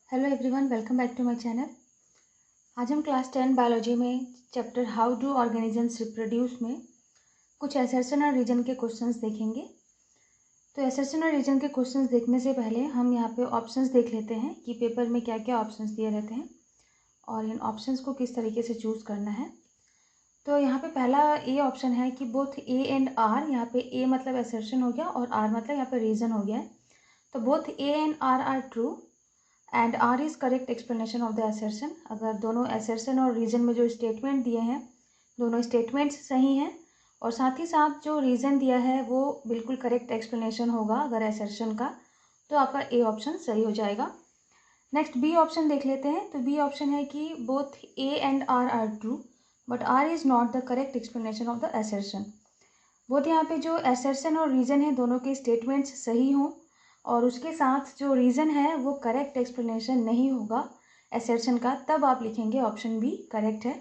Hello everyone, welcome back to my channel. आज हम class 10 biology में chapter how do organisms reproduce में कुछ एसर्शन और रीजन के क्वेश्चंस देखेंगे। तो एसर्शन और रीजन के क्वेश्चंस देखने से पहले हम यहाँ पे ऑप्शंस देख लेते हैं कि पेपर में क्या क्या ऑप्शंस दिए रहते हैं और इन ऑप्शंस को किस तरीके से चूज़ करना है। तो यहाँ पे पहला ए ऑप्शन है कि बोथ ए एंड आर, यहाँ पे ए मतलब एसर्शन हो गया और आर मतलब यहाँ पे रीजन हो गया है। तो both A and R true and R is correct explanation of the assertion. अगर दोनों असर्शन और रीजन में जो स्टेटमेंट दिए हैं दोनों स्टेटमेंट्स सही हैं और साथ ही साथ जो रीज़न दिया है वो बिल्कुल करेक्ट एक्सप्लेनेशन होगा अगर असर्शन का, तो आपका ए ऑप्शन सही हो जाएगा। नेक्स्ट बी ऑप्शन देख लेते हैं। तो बी ऑप्शन है कि both A and R true but R is not the correct explanation of the assertion. Both यहाँ पे जो असर्शन और रीज़न है दोनों के स्टेटमेंट्स सही हों और उसके साथ जो रीज़न है वो करेक्ट एक्सप्लेनेशन नहीं होगा असर्शन का, तब आप लिखेंगे ऑप्शन बी करेक्ट है।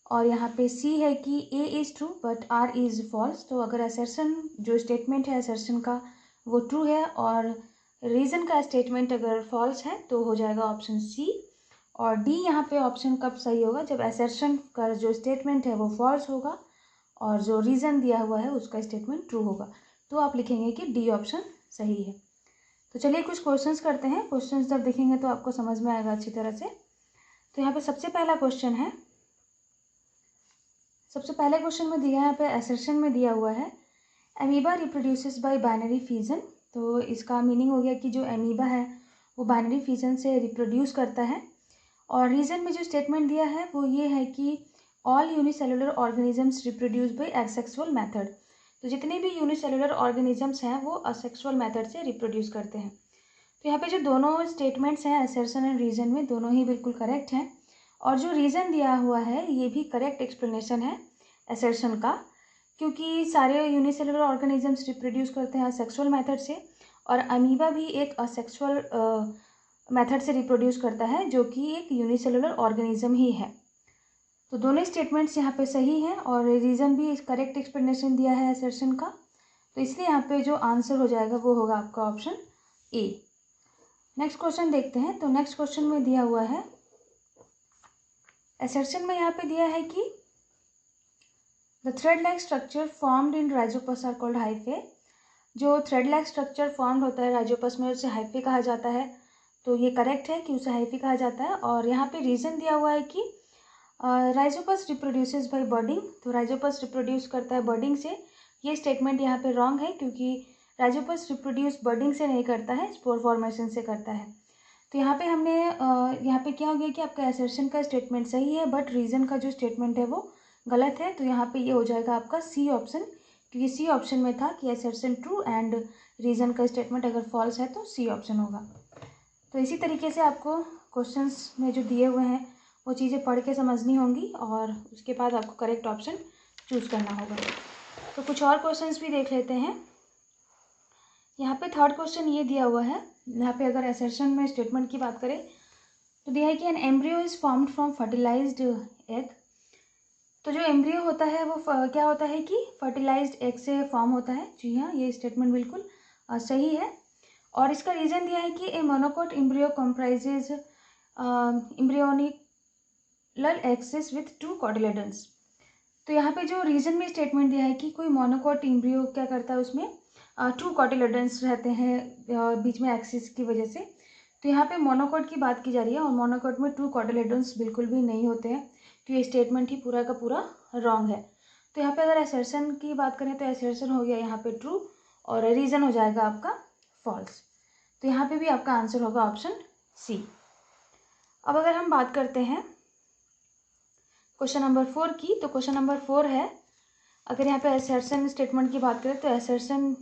और यहाँ पे सी है कि A is true but R is false. तो अगर असर्शन जो स्टेटमेंट है असर्शन का वो ट्रू है और रीज़न का स्टेटमेंट अगर फॉल्स है तो हो जाएगा ऑप्शन सी। और डी यहाँ पे ऑप्शन कब सही होगा, जब असर्शन का जो स्टेटमेंट है वो फॉल्स होगा और जो रीज़न दिया हुआ है उसका स्टेटमेंट ट्रू होगा, तो आप लिखेंगे कि डी ऑप्शन सही है। तो चलिए कुछ क्वेश्चंस करते हैं। क्वेश्चंस जब देखेंगे तो आपको समझ में आएगा अच्छी तरह से। तो यहाँ पे सबसे पहला क्वेश्चन है, सबसे पहले क्वेश्चन में दिया है, यहाँ पे असर्शन में दिया हुआ है amoeba reproduces bye binary fission. तो इसका मीनिंग हो गया कि जो एमीबा है वो बाइनरी फिजन से रिप्रोड्यूस करता है। और रीज़न में जो स्टेटमेंट दिया है वो ये है कि all unicellular organisms reproduce by asexual method. तो जितने भी यूनिसेलुलर ऑर्गेनिजम्स हैं वो असेक्सुअल मेथड से रिप्रोड्यूस करते हैं। तो यहाँ पे जो दोनों स्टेटमेंट्स हैं असर्शन एंड रीज़न में दोनों ही बिल्कुल करेक्ट हैं और जो रीज़न दिया हुआ है ये भी करेक्ट एक्सप्लेनेशन है असर्शन का, क्योंकि सारे यूनिसेलुलर ऑर्गेनिजम्स रिप्रोड्यूस करते हैं असेक्सुअल मेथड से और अमीबा भी एक असेक्सुअल मेथड से रिप्रोड्यूस करता है जो कि एक यूनिसेलुलर ऑर्गेनिज्म ही है। तो दोनों स्टेटमेंट्स यहाँ पे सही हैं और रीज़न भी करेक्ट एक्सप्लेनेशन दिया है असर्शन का, तो इसलिए यहाँ पे जो आंसर हो जाएगा वो होगा आपका ऑप्शन ए। नेक्स्ट क्वेश्चन देखते हैं। तो नेक्स्ट क्वेश्चन में दिया हुआ है असर्शन में यहाँ पे दिया है कि the thread like structure formed in rhizopus are called hyphae. जो थ्रेड लाइक स्ट्रक्चर फॉर्म्ड होता है राइजोपस में उसे हाइफे कहा जाता है। तो ये करेक्ट है कि उसे हाइफे कहा जाता है। और यहाँ पे रीज़न दिया हुआ है कि राइजोपस रिप्रोड्यूसेस बाय बर्डिंग। तो राइजोपस रिप्रोड्यूस करता है बर्डिंग से। ये स्टेटमेंट यहाँ पे रॉन्ग है क्योंकि राइजोपस रिप्रोड्यूस बर्डिंग से नहीं करता है, स्पोर फॉर्मेशन से करता है। तो यहाँ पे हमने यहाँ पे क्या हो गया कि आपका असर्शन का स्टेटमेंट सही है बट रीज़न का जो स्टेटमेंट है वो गलत है। तो यहाँ पे ये हो जाएगा आपका सी ऑप्शन, क्योंकि सी ऑप्शन में था कि असर्शन ट्रू एंड रीज़न का स्टेटमेंट अगर फॉल्स है तो सी ऑप्शन होगा। तो इसी तरीके से आपको क्वेश्चंस में जो दिए हुए हैं वो चीज़ें पढ़ के समझनी होंगी और उसके बाद आपको करेक्ट ऑप्शन चूज़ करना होगा। तो कुछ और क्वेश्चंस भी देख लेते हैं। यहाँ पे थर्ड क्वेश्चन ये दिया हुआ है, यहाँ पे अगर असर्शन में स्टेटमेंट की बात करें तो दिया है कि an embryo is formed from fertilised egg. तो जो एम्ब्रियो होता है वो क्या होता है कि फर्टिलाइज्ड एग से फॉर्म होता है। जी हाँ, ये स्टेटमेंट बिल्कुल सही है। और इसका रीज़न दिया है कि A monocot embryo comprises embryonical axis with 2 cotyledons. तो यहाँ पे जो रीज़न में स्टेटमेंट दिया है कि कोई मोनोकोट एम्ब्रियो क्या करता है, उसमें 2 कॉटिलेडन्स रहते हैं बीच में एक्सिस की वजह से। तो यहाँ पे मोनोकोट की बात की जा रही है और मोनोकोट में 2 कॉटिलेडन्स बिल्कुल भी नहीं होते हैं, तो ये स्टेटमेंट ही पूरा का पूरा रॉन्ग है। तो यहाँ पे अगर असर्शन की बात करें तो असर्शन हो गया यहाँ पे ट्रू और रीज़न हो जाएगा आपका फॉल्स। तो यहाँ पे भी आपका आंसर होगा ऑप्शन सी। अब अगर हम बात करते हैं क्वेश्चन नंबर 4 की, तो क्वेश्चन नंबर 4 है, अगर यहाँ पे असर्शन स्टेटमेंट की बात करें तो असर्शन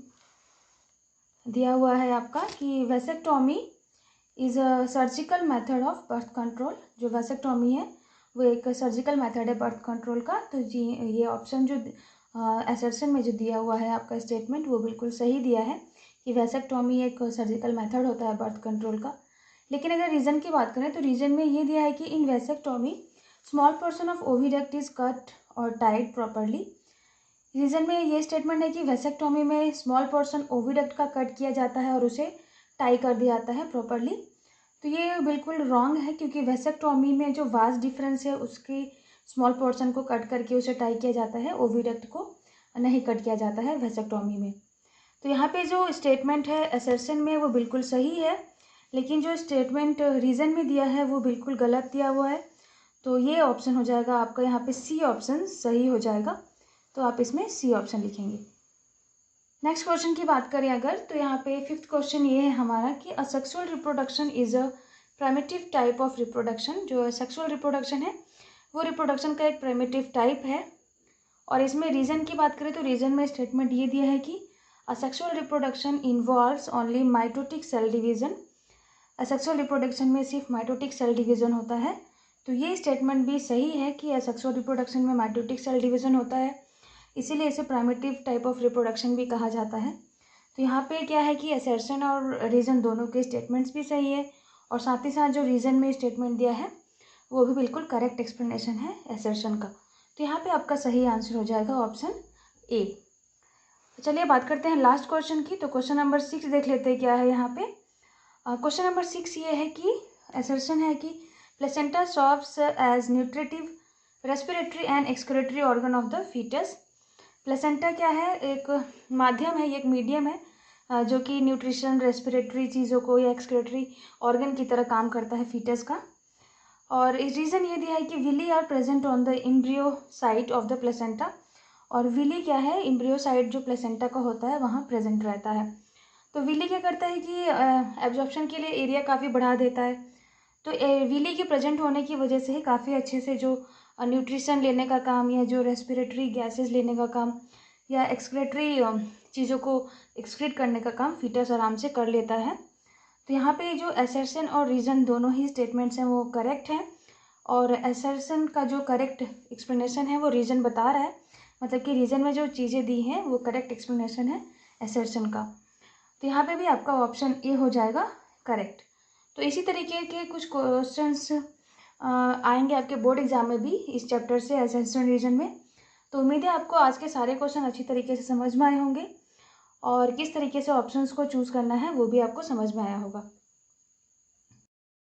दिया हुआ है आपका कि vasectomy is a surgical method of birth control. जो वेसेक्टोमी है वो एक सर्जिकल मेथड है बर्थ कंट्रोल का। तो जी ये ऑप्शन जो असर्शन में जो दिया हुआ है आपका स्टेटमेंट वो बिल्कुल सही दिया है कि वेसेक्टोमी एक सर्जिकल मेथड होता है बर्थ कंट्रोल का। लेकिन अगर रीज़न की बात करें तो रीज़न में ये दिया है कि in vasectomy small portion of oviduct is cut और टाइड प्रॉपरली। रीज़न में ये स्टेटमेंट है कि वेसेक्टोमी में स्मॉल पोर्शन ओविडक्ट का कट किया जाता है और उसे टाई कर दिया जाता है प्रॉपरली। तो ये बिल्कुल रॉन्ग है, क्योंकि वेसेक्टोमी में जो वास डिफरेंस है उसके स्मॉल पोर्शन को कट करके उसे टाई किया जाता है, ओविडक्ट को नहीं कट किया जाता है वेसेक्टोमी में। तो यहाँ पे जो स्टेटमेंट है असर्शन में वो बिल्कुल सही है, लेकिन जो स्टेटमेंट रीज़न में दिया है वो बिल्कुल गलत दिया हुआ है। तो ये ऑप्शन हो जाएगा आपका यहाँ पे सी ऑप्शन सही हो जाएगा। तो आप इसमें सी ऑप्शन लिखेंगे। नेक्स्ट क्वेश्चन की बात करें अगर, तो यहाँ पे 5th क्वेश्चन ये है हमारा कि asexual reproduction is a primitive type of reproduction. जो सेक्सुअल रिप्रोडक्शन है वो रिप्रोडक्शन का एक प्राइमेटिव टाइप है। और इसमें रीज़न की बात करें तो रीज़न में स्टेटमेंट ये दिया है कि asexual reproduction involves only mitotic cell division. Asexual reproduction में सिर्फ माइटोटिक सेल डिवीज़न होता है। तो ये स्टेटमेंट भी सही है कि असेक्सुअल रिप्रोडक्शन में माइटोटिक सेल डिवीज़न होता है, इसीलिए इसे प्राइमेटिव टाइप ऑफ रिप्रोडक्शन भी कहा जाता है। तो यहाँ पे क्या है कि असर्शन और रीज़न दोनों के स्टेटमेंट्स भी सही है, और साथ ही साथ जो रीज़न में स्टेटमेंट दिया है वो भी बिल्कुल करेक्ट एक्सप्लेनेशन है असर्शन का। तो यहाँ पे आपका सही आंसर हो जाएगा ऑप्शन ए। तो चलिए बात करते हैं लास्ट क्वेश्चन की। तो क्वेश्चन नंबर 6 देख लेते हैं क्या है यहाँ पे। क्वेश्चन नंबर 6 ये है कि असर्शन है कि placenta serves as nutritive respiratory and excretory organ of the foetus. Placenta क्या है, एक माध्यम है, एक मीडियम है जो कि न्यूट्रिशन रेस्पिरेटरी चीज़ों को या एक्सक्रेटरी ऑर्गन की तरह काम करता है फीटस का। और इस रीज़न ये दिया है कि villi are present on the embryo side of the placenta. और विली क्या है, एम्ब्रियो साइट जो प्लेसेंटा का होता है वहाँ प्रेजेंट रहता है। तो विली क्या करता है कि एब्जॉर्प्शन के लिए एरिया काफ़ी बढ़ा देता है। तो विली के प्रेजेंट होने की वजह से ही काफ़ी अच्छे से जो न्यूट्रिशन लेने का काम या जो रेस्पिरेटरी गैसेस लेने का काम या एक्सक्रेटरी चीज़ों को एक्सक्रीट करने का काम फीटस आराम से कर लेता है। तो यहाँ पे जो असर्शन और रीज़न दोनों ही स्टेटमेंट्स हैं वो करेक्ट हैं, और असर्शन का जो करेक्ट एक्सप्लेनेशन है वो रीज़न बता रहा है, मतलब कि रीज़न में जो चीज़ें दी हैं वो करेक्ट एक्सप्लेनेशन है असर्शन का। तो यहाँ पे भी आपका ऑप्शन ए हो जाएगा करेक्ट। तो इसी तरीके के कुछ क्वेश्चंस आएंगे आपके बोर्ड एग्जाम में भी इस चैप्टर से असर्शन रीजन में। तो उम्मीद है आपको आज के सारे क्वेश्चन अच्छी तरीके से समझ में आए होंगे, और किस तरीके से ऑप्शंस को चूज़ करना है वो भी आपको समझ में आया होगा।